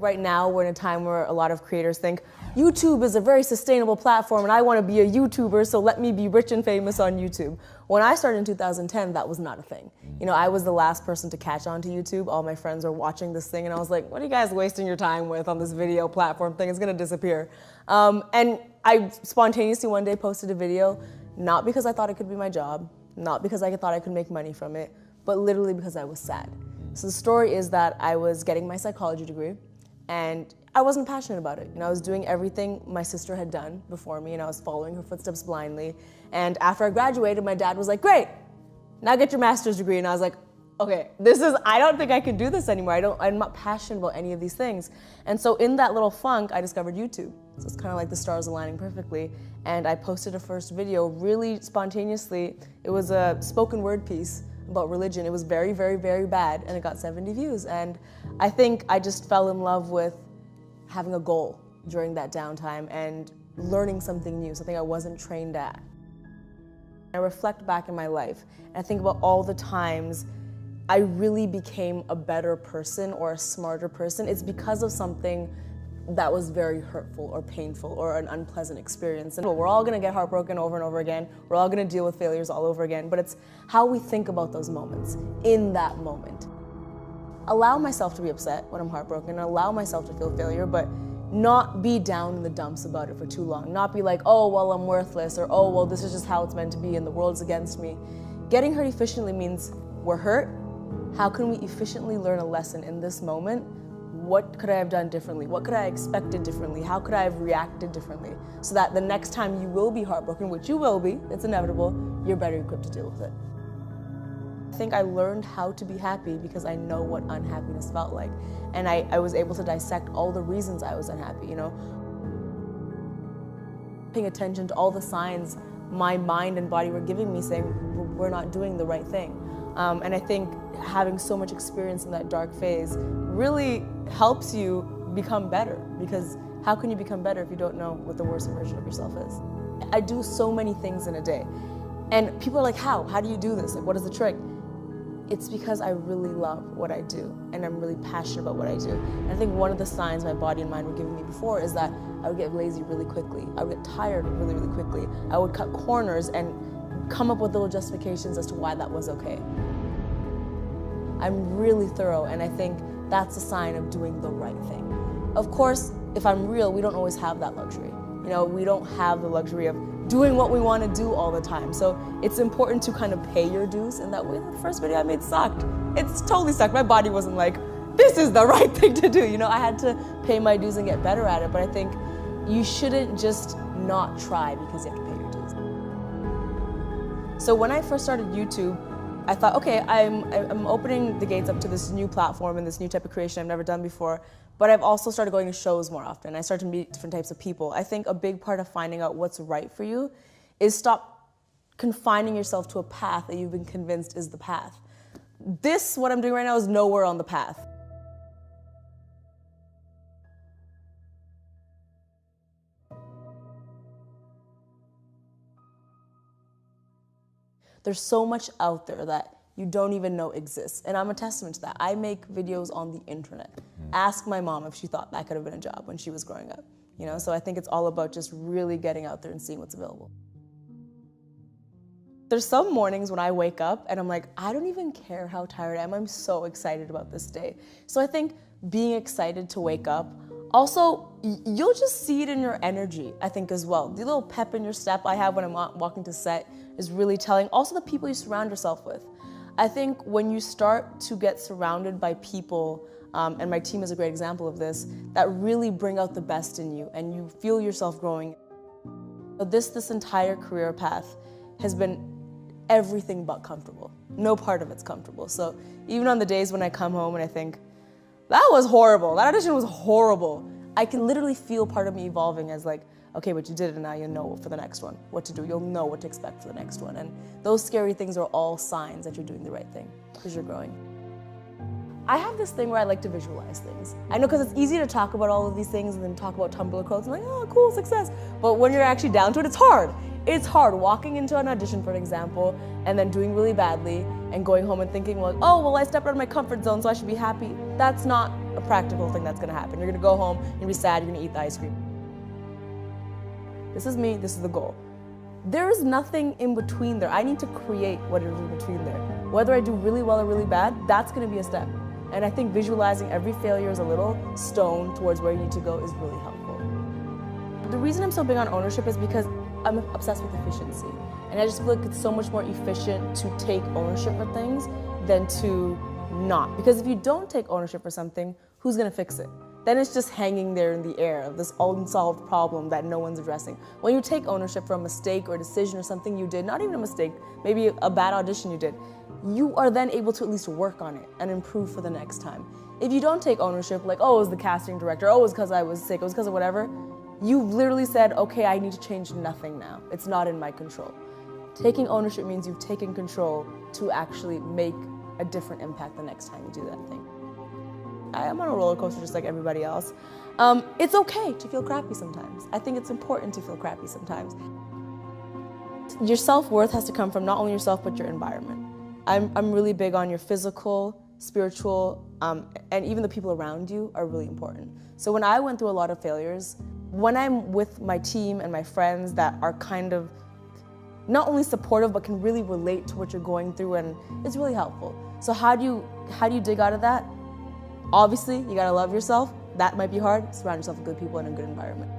right now we're in a time where a lot of creators think YouTube is a very sustainable platform and I want to be a YouTuber, so let me be rich and famous on YouTube. When I started in 2010, that was not a thing. You know, I was the last person to catch on to YouTube. All my friends were watching this thing and I was like, what are you guys wasting your time with on this video platform thing? It's gonna disappear. And I spontaneously one day posted a video, not because I thought it could be my job, not because I thought I could make money from it, but literally because I was sad. So the story is that I was getting my psychology degree and I wasn't passionate about it. You know, I was doing everything my sister had done before me and I was following her footsteps blindly. And after I graduated, my dad was like, great, now get your master's degree. And I was like, okay, I don't think I can do this anymore. I'm not passionate about any of these things. And so in that little funk, I discovered YouTube. So it's kind of like the stars aligning perfectly. And I posted a first video really spontaneously. It was a spoken word piece about religion. It was very, very, very bad and it got 70 views. And I think I just fell in love with having a goal during that downtime and learning something new, something I wasn't trained at. I reflect back in my life and I think about all the times I really became a better person or a smarter person. It's because of something that was very hurtful or painful or an unpleasant experience. And we're all gonna get heartbroken over and over again. We're all gonna deal with failures all over again, but it's how we think about those moments in that moment. Allow myself to be upset when I'm heartbroken, allow myself to feel failure, but not be down in the dumps about it for too long. Not be like, oh, well, I'm worthless, or oh, well, this is just how it's meant to be and the world's against me. Getting hurt efficiently means we're hurt. How can we efficiently learn a lesson in this moment? What could I have done differently? What could I have expected differently? How could I have reacted differently? So that the next time you will be heartbroken, which you will be, it's inevitable, you're better equipped to deal with it. I think I learned how to be happy because I know what unhappiness felt like. And I was able to dissect all the reasons I was unhappy, you know? Paying attention to all the signs my mind and body were giving me saying, we're not doing the right thing. And I think having so much experience in that dark phase really helps you become better, because how can you become better if you don't know what the worst version of yourself is? I do so many things in a day. And people are like, how? How do you do this? Like, what is the trick? It's because I really love what I do and I'm really passionate about what I do. And I think one of the signs my body and mind were giving me before is that I would get lazy really quickly. I would get tired really, really quickly. I would cut corners and come up with little justifications as to why that was okay. I'm really thorough, and I think that's a sign of doing the right thing. Of course, if I'm real, we don't always have that luxury. You know, we don't have the luxury of doing what we want to do all the time. So it's important to kind of pay your dues in that way. The first video I made sucked. It's totally sucked. My body wasn't like, this is the right thing to do. You know, I had to pay my dues and get better at it. But I think you shouldn't just not try because you have to pay your dues. So when I first started YouTube, I thought, okay, I'm opening the gates up to this new platform and this new type of creation I've never done before, but I've also started going to shows more often. I started to meet different types of people. I think a big part of finding out what's right for you is stop confining yourself to a path that you've been convinced is the path. What I'm doing right now is nowhere on the path. There's so much out there that you don't even know exists. And I'm a testament to that. I make videos on the internet. Ask my mom if she thought that could have been a job when she was growing up. You know, so I think it's all about just really getting out there and seeing what's available. There's some mornings when I wake up and I'm like, I don't even care how tired I am. I'm so excited about this day. So I think being excited to wake up, also, you'll just see it in your energy, I think, as well. The little pep in your step I have when I'm walking to set is really telling. Also, the people you surround yourself with. I think when you start to get surrounded by people, and my team is a great example of this, that really bring out the best in you and you feel yourself growing. This entire career path has been everything but comfortable. No part of it's comfortable. So even on the days when I come home and I think, that was horrible, that audition was horrible, I can literally feel part of me evolving as like, okay, but you did it and now you know for the next one what to do. You'll know what to expect for the next one. And those scary things are all signs that you're doing the right thing because you're growing. I have this thing where I like to visualize things. I know because it's easy to talk about all of these things and then talk about Tumblr quotes and like, oh, cool, success. But when you're actually down to it, it's hard. It's hard walking into an audition, for an example, and then doing really badly and going home and thinking, like, oh, well, I stepped out of my comfort zone, so I should be happy. That's not a practical thing that's gonna happen. You're gonna go home, you're gonna be sad, you're gonna eat the ice cream. This is me, this is the goal. There is nothing in between there. I need to create what is in between there. Whether I do really well or really bad, that's gonna be a step. And I think visualizing every failure as a little stone towards where you need to go is really helpful. The reason I'm so big on ownership is because I'm obsessed with efficiency. And I just feel like it's so much more efficient to take ownership for things than to not. Because if you don't take ownership for something, who's gonna fix it? Then it's just hanging there in the air of this unsolved problem that no one's addressing. When you take ownership for a mistake or a decision or something you did, not even a mistake, maybe a bad audition you did, you are then able to at least work on it and improve for the next time. If you don't take ownership, like, oh, it was the casting director, oh, it was because I was sick, it was because of whatever, you've literally said, okay, I need to change nothing now. It's not in my control. Taking ownership means you've taken control to actually make a different impact the next time you do that thing. I am on a roller coaster just like everybody else. It's okay to feel crappy sometimes. I think it's important to feel crappy sometimes. Your self-worth has to come from not only yourself, but your environment. I'm really big on your physical, spiritual, and even the people around you are really important. So when I went through a lot of failures, when I'm with my team and my friends that are kind of not only supportive, but can really relate to what you're going through, and it's really helpful. So how do you dig out of that? Obviously, you gotta love yourself. That might be hard. Surround yourself with good people in a good environment.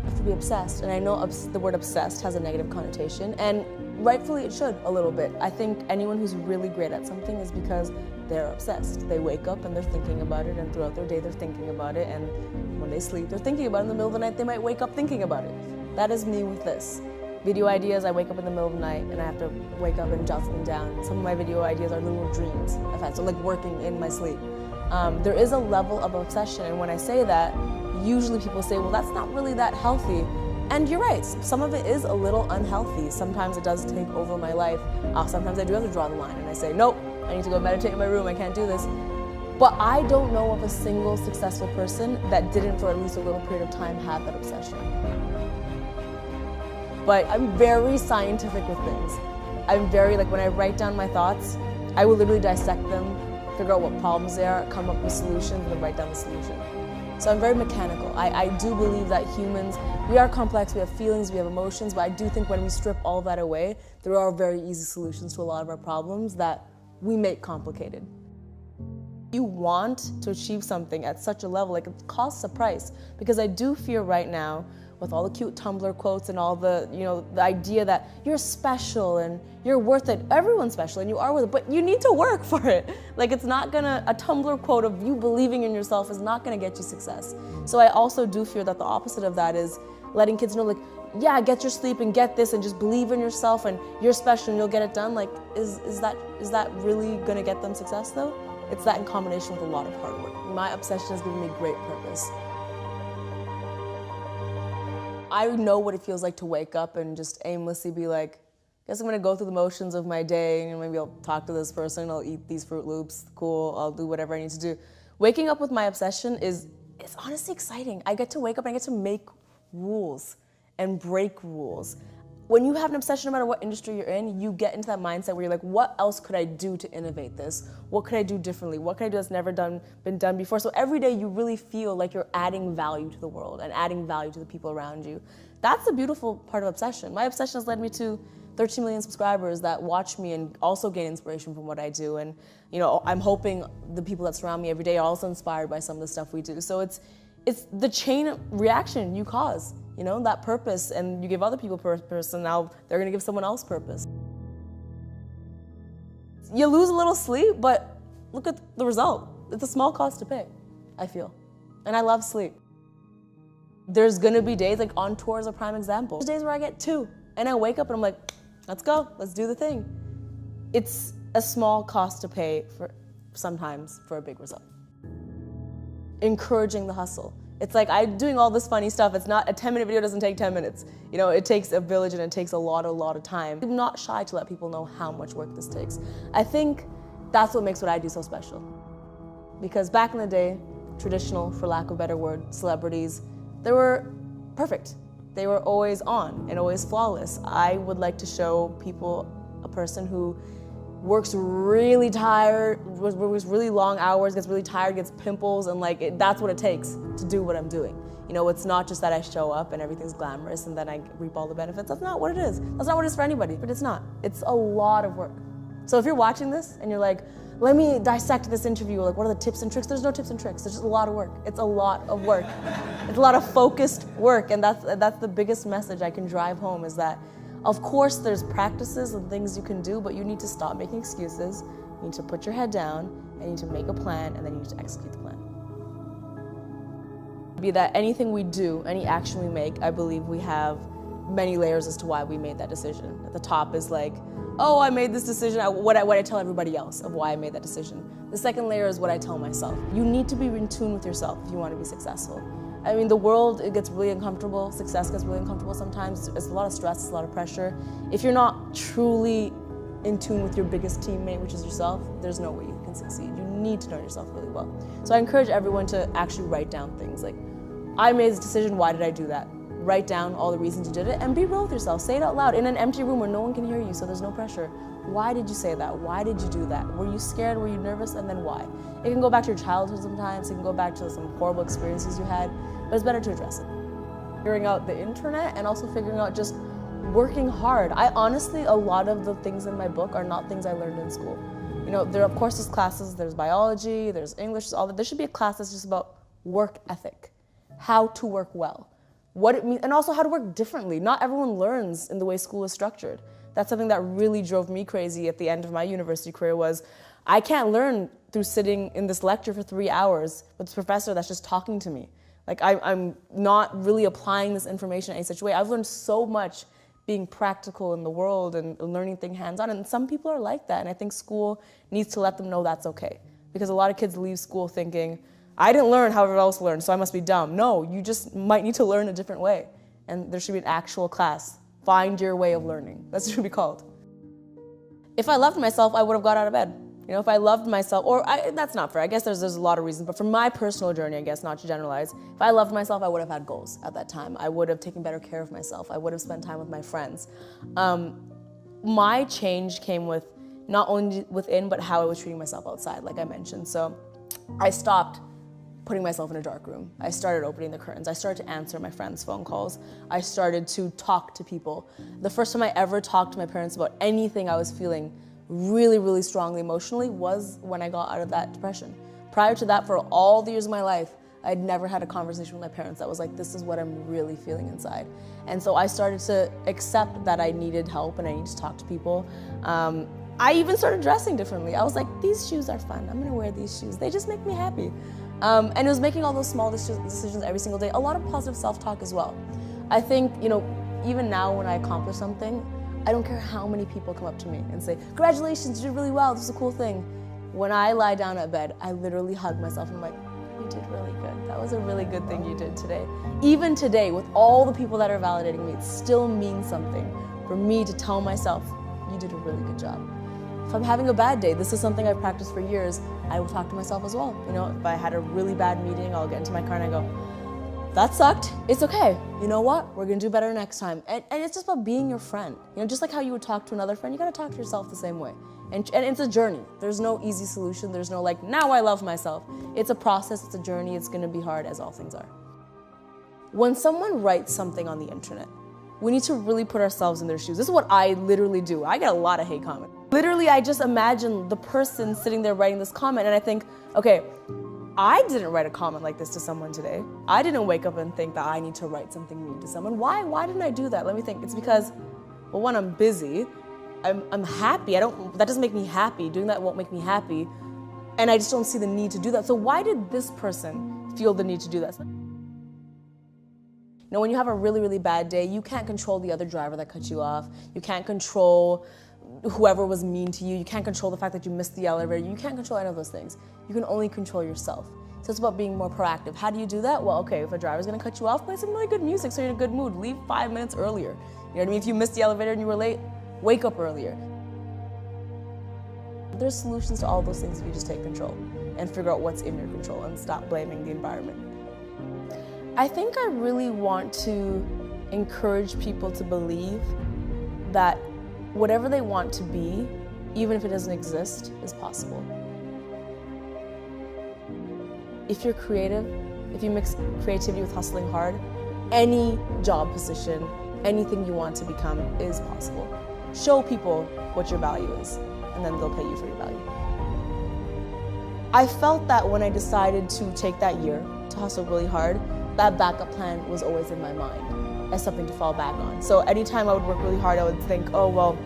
You have to be obsessed, and I know the word obsessed has a negative connotation, and rightfully it should a little bit. I think anyone who's really great at something is because they're obsessed. They wake up and they're thinking about it, and throughout their day they're thinking about it, and when they sleep they're thinking about it. In the middle of the night they might wake up thinking about it. That is me with this. Video ideas, I wake up in the middle of the night and I have to wake up and jot them down. Some of my video ideas are little dreams I've had, so like working in my sleep. There is a level of obsession, and when I say that, usually people say, well, that's not really that healthy. And you're right, some of it is a little unhealthy. Sometimes it does take over my life. Sometimes I do have to draw the line and I say, nope, I need to go meditate in my room, I can't do this. But I don't know of a single successful person that didn't, for at least a little period of time, have that obsession. But I'm very scientific with things. I'm very, like, when I write down my thoughts, I will literally dissect them, figure out what problems they are, come up with solutions, and then write down the solution. So I'm very mechanical. I do believe that humans, we are complex, we have feelings, we have emotions, but I do think when we strip all of that away, there are very easy solutions to a lot of our problems that we make complicated. You want to achieve something at such a level, like, it costs a price, because I do fear right now, with all the cute Tumblr quotes and all the, the idea that you're special and you're worth it. Everyone's special and you are worth it, but you need to work for it. Like, it's not gonna, a Tumblr quote of you believing in yourself is not gonna get you success. So I also do fear that the opposite of that is letting kids know, like, yeah, get your sleep and get this and just believe in yourself and you're special and you'll get it done. Like, is that really gonna get them success though? It's that in combination with a lot of hard work. My obsession has given me great purpose. I know what it feels like to wake up and just aimlessly be like, guess I'm gonna go through the motions of my day, and maybe I'll talk to this person, I'll eat these Fruit Loops, cool, I'll do whatever I need to do. Waking up with my obsession is honestly exciting. I get to wake up and I get to make rules and break rules. When you have an obsession, no matter what industry you're in, you get into that mindset where you're like, what else could I do to innovate this? What could I do differently? What could I do that's never been done before? So every day you really feel like you're adding value to the world and adding value to the people around you. That's the beautiful part of obsession. My obsession has led me to 13 million subscribers that watch me and also gain inspiration from what I do. And I'm hoping the people that surround me every day are also inspired by some of the stuff we do. So it's the chain reaction you cause. That purpose, and you give other people purpose, and now they're gonna give someone else purpose. You lose a little sleep, but look at the result. It's a small cost to pay, I feel. And I love sleep. There's gonna be days, like on tour is a prime example. There's days where I get 2, and I wake up and I'm like, let's go, let's do the thing. It's a small cost to pay sometimes for a big result. Encouraging the hustle. It's like I'm doing all this funny stuff. It's not, a 10-minute video doesn't take 10 minutes. It takes a village and it takes a lot of time. I'm not shy to let people know how much work this takes. I think that's what makes what I do so special. Because back in the day, traditional, for lack of a better word, celebrities, they were perfect. They were always on and always flawless. I would like to show people a person who works really tired, works really long hours, gets really tired, gets pimples, and like that's what it takes to do what I'm doing. You know, it's not just that I show up and everything's glamorous and then I reap all the benefits. That's not what it is. That's not what it is for anybody, but it's not. It's a lot of work. So if you're watching this and you're like, let me dissect this interview, like what are the tips and tricks? There's no tips and tricks, there's just a lot of work. It's a lot of work. It's a lot of focused work, and that's the biggest message I can drive home, is that of course there's practices and things you can do, but you need to stop making excuses, you need to put your head down, and you need to make a plan, and then you need to execute the plan. Be that anything we do, any action we make, I believe we have many layers as to why we made that decision. At the top is like, oh, I made this decision, what I tell everybody else of why I made that decision. The second layer is what I tell myself. You need to be in tune with yourself if you want to be successful. I mean, the world, it gets really uncomfortable, success gets really uncomfortable sometimes, it's a lot of stress, it's a lot of pressure. If you're not truly in tune with your biggest teammate, which is yourself, there's no way you can succeed. You need to know yourself really well. So I encourage everyone to actually write down things like, I made this decision, why did I do that? Write down all the reasons you did it and be real with yourself. Say it out loud in an empty room where no one can hear you, so there's no pressure. Why did you say that? Why did you do that? Were you scared? Were you nervous? And then why? It can go back to your childhood sometimes. It can go back to some horrible experiences you had, but it's better to address it. Figuring out the internet and also figuring out just working hard. I honestly, a lot of the things in my book are not things I learned in school. You know, there of course there's classes, there's biology, there's English, all that. There should be a class that's just about work ethic, how to work well, what it means, and also how to work differently. Not everyone learns in the way school is structured. That's something that really drove me crazy at the end of my university career, was I can't learn through sitting in this lecture for 3 hours with this professor that's just talking to me. Like I'm not really applying this information in any such way. I've learned so much being practical in the world and learning things hands-on, and some people are like that, and I think school needs to let them know that's okay. Because a lot of kids leave school thinking, I didn't learn how everyone else learned, so I must be dumb. No, you just might need to learn a different way. And there should be an actual class. Find your way of learning. That's what it should be called. If I loved myself, I would have got out of bed. You know, if I loved myself, that's not fair. I guess there's a lot of reasons, but for my personal journey, I guess, not to generalize, if I loved myself, I would have had goals at that time. I would have taken better care of myself. I would have spent time with my friends. My change came with not only within, but how I was treating myself outside, like I mentioned. So I stopped putting myself in a dark room. I started opening the curtains. I started to answer my friends' phone calls. I started to talk to people. The first time I ever talked to my parents about anything I was feeling really, really strongly emotionally was when I got out of that depression. Prior to that, for all the years of my life, I'd never had a conversation with my parents that was like, this is what I'm really feeling inside. And so I started to accept that I needed help and I needed to talk to people. I even started dressing differently. I was like, these shoes are fun. I'm gonna wear these shoes. They just make me happy. And it was making all those small decisions every single day. A lot of positive self-talk as well. I think, you know, even now when I accomplish something, I don't care how many people come up to me and say, congratulations, you did really well, this is a cool thing. When I lie down at bed, I literally hug myself and I'm like, you did really good. That was a really good thing you did today. Even today, with all the people that are validating me, it still means something for me to tell myself, you did a really good job. If I'm having a bad day, this is something I've practiced for years, I will talk to myself as well. You know, if I had a really bad meeting, I'll get into my car and I go, that sucked, it's okay. You know what? We're gonna do better next time. And it's just about being your friend. You know, just like how you would talk to another friend, you gotta talk to yourself the same way. And it's a journey. There's no easy solution. There's no like, now I love myself. It's a process, it's a journey, it's gonna be hard as all things are. When someone writes something on the internet, we need to really put ourselves in their shoes. This is what I literally do. I get a lot of hate comments. Literally, I just imagine the person sitting there writing this comment and I think, okay, I didn't write a comment like this to someone today. I didn't wake up and think that I need to write something mean to someone. Why didn't I do that? Let me think. It's because, well, one, I'm busy. I'm happy. That doesn't make me happy. Doing that won't make me happy. And I just don't see the need to do that. So why did this person feel the need to do that? You know, when you have a really, really bad day, you can't control the other driver that cut you off. You can't control whoever was mean to you. You can't control the fact that you missed the elevator. You can't control any of those things. You can only control yourself. So it's about being more proactive. How do you do that? Well, okay, if a driver's gonna cut you off, play some really good music so you're in a good mood. Leave 5 minutes earlier. You know what I mean? If you missed the elevator and you were late, wake up earlier. There's solutions to all those things if you just take control and figure out what's in your control and stop blaming the environment. I think I really want to encourage people to believe that whatever they want to be even if it doesn't exist, is possible. If you're creative, if you mix creativity with hustling hard, any job position, anything you want to become is possible. Show people what your value is, and then they'll pay you for your value. I felt that when I decided to take that year to hustle really hard, that backup plan was always in my mind as something to fall back on. So anytime I would work really hard, I would think, oh, well,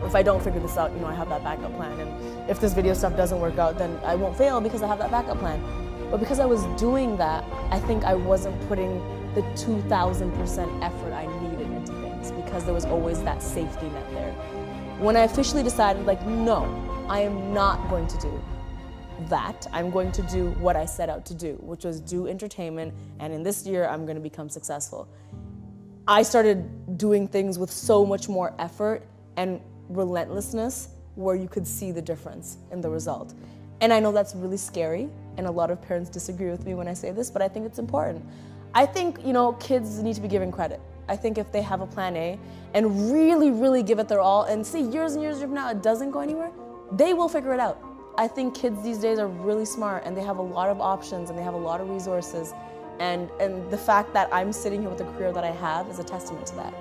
if I don't figure this out, I have that backup plan. And if this video stuff doesn't work out, then I won't fail because I have that backup plan. But because I was doing that, I think I wasn't putting the 2,000% effort I needed into things because there was always that safety net there. When I officially decided, no, I am not going to do that. I'm going to do what I set out to do, which was do entertainment, and in this year, I'm going to become successful. I started doing things with so much more effort and relentlessness where you could see the difference in the result. And I know that's really scary, and a lot of parents disagree with me when I say this, but I think it's important. I think, kids need to be given credit. I think if they have a plan A and really, really give it their all and see years and years from now it doesn't go anywhere, they will figure it out. I think kids these days are really smart and they have a lot of options and they have a lot of resources. And the fact that I'm sitting here with the career that I have is a testament to that.